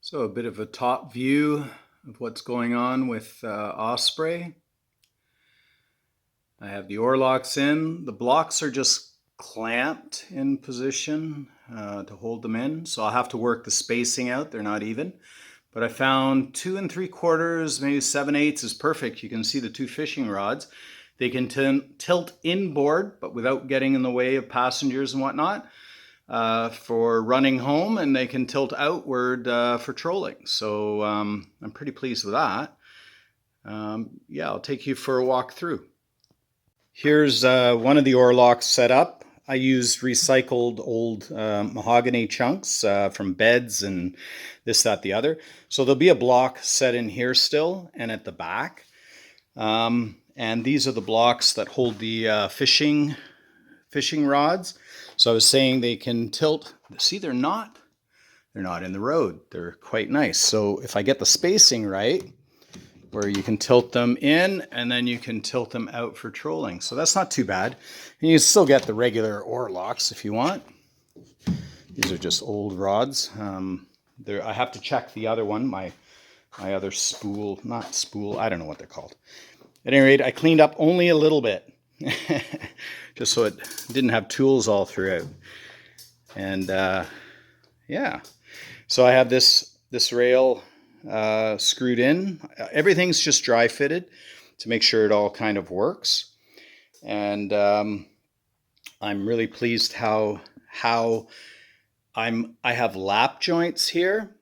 So a bit of a top view of what's going on with Osprey. I have the oar locks in. The blocks are just clamped in position to hold them in. So I'll have to work the spacing out. They're not even. But I found 2 3/4, maybe 7/8 is perfect. You can see the two fishing rods. They can tilt inboard, but without getting in the way of passengers and whatnot. For running home, and they can tilt outward for trolling. So I'm pretty pleased with that. Yeah, I'll take you for a walk through. Here's one of the oar locks set up. I used recycled old mahogany chunks from beds and this, that, the other. So there'll be a block set in here still and at the back. And these are the blocks that hold the fishing rods. So I was saying they can tilt. See, they're not in the road. They're quite nice. So if I get the spacing right, where you can tilt them in and then you can tilt them out for trolling. So that's not too bad. And you still get the regular oar locks if you want. These are just old rods. I have to check the other one, my other spool, not spool, I don't know what they're called. At any rate, I cleaned up only a little bit. Just so it didn't have tools all throughout. And yeah, so I have this rail screwed in. Everything's just dry fitted to make sure it all kind of works. And I'm really pleased how I have lap joints here,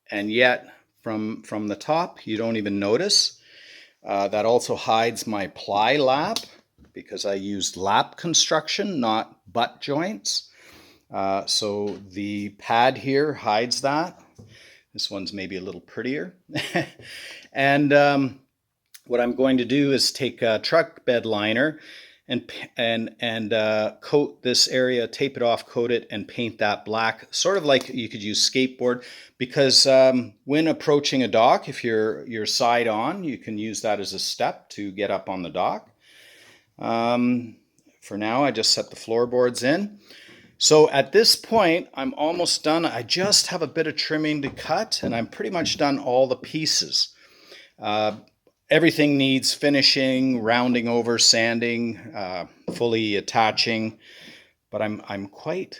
and yet from the top you don't even notice. That also hides my ply lap, because I used lap construction, not butt joints. So the pad here hides that. This one's maybe a little prettier. And what I'm going to do is take a truck bed liner and coat this area, tape it off, coat it, and paint that black, sort of like you could use skateboard, because when approaching a dock, if you're side on, you can use that as a step to get up on the dock. For now, I just set the floorboards in. So at this point, I'm almost done. I just have a bit of trimming to cut, and I'm pretty much done all the pieces. Everything needs finishing, rounding over, sanding, fully attaching, but I'm quite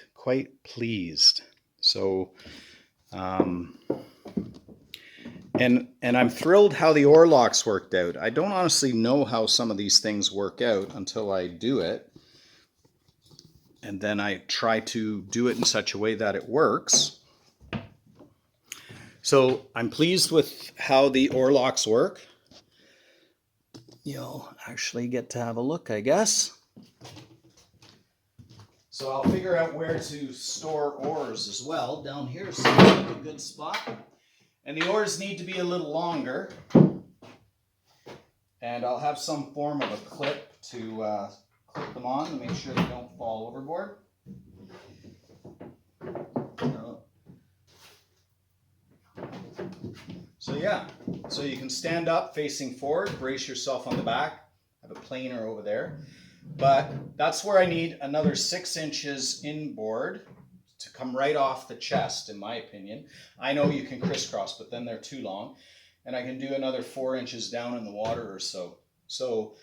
pleased. So, and I'm thrilled how the oar locks worked out. I don't honestly know how some of these things work out until I do it. And then I try to do it in such a way that it works. So I'm pleased with how the oar locks work. You'll actually get to have a look, I guess. So I'll figure out where to store oars as well. Down here seems like a good spot. And the oars need to be a little longer. And I'll have some form of a clip to clip them on to make sure they don't fall overboard. So yeah, so you can stand up facing forward, brace yourself on the back. I have a planer over there. But that's where I need another 6 inches inboard to come right off the chest, in my opinion. I know you can crisscross, but then they're too long. And I can do another 4 inches down in the water or so. So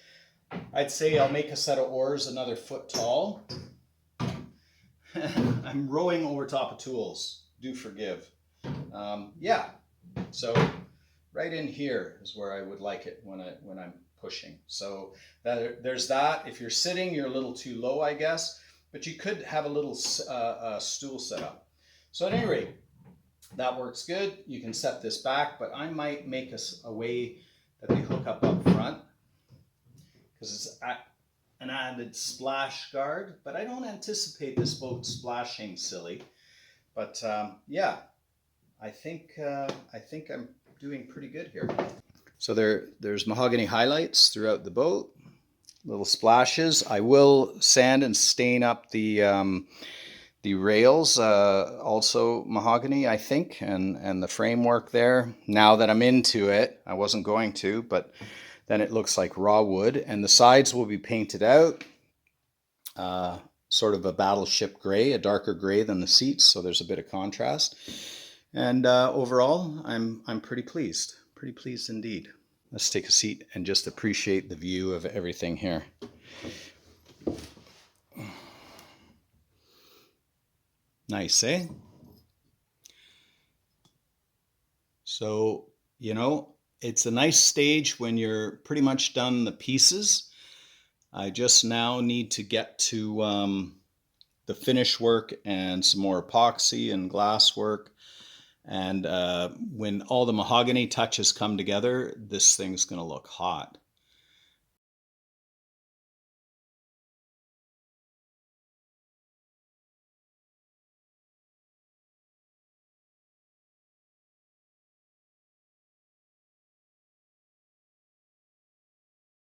I'd say I'll make a set of oars another foot tall. I'm rowing over top of tools. Do forgive. Yeah, so right in here is where I would like it when I'm pushing. So there's that. If you're sitting, you're a little too low, I guess. But you could have a little stool set up. So at any rate, that works good. You can set this back, but I might make a way that they hook up front, because it's an added splash guard. But I don't anticipate this boat splashing silly. But yeah, I think I'm doing pretty good here. So there's mahogany highlights throughout the boat, little splashes. I will sand and stain up the rails, also mahogany, I think, and the framework there. Now that I'm into it, I wasn't going to, but then it looks like raw wood. And the sides will be painted out, sort of a battleship gray, a darker gray than the seats, so there's a bit of contrast. And overall, I'm pretty pleased indeed. Let's take a seat and just appreciate the view of everything here. Nice, eh? So, it's a nice stage when you're pretty much done the pieces. I just now need to get to the finish work and some more epoxy and glass work. And when all the mahogany touches come together, this thing's going to look hot.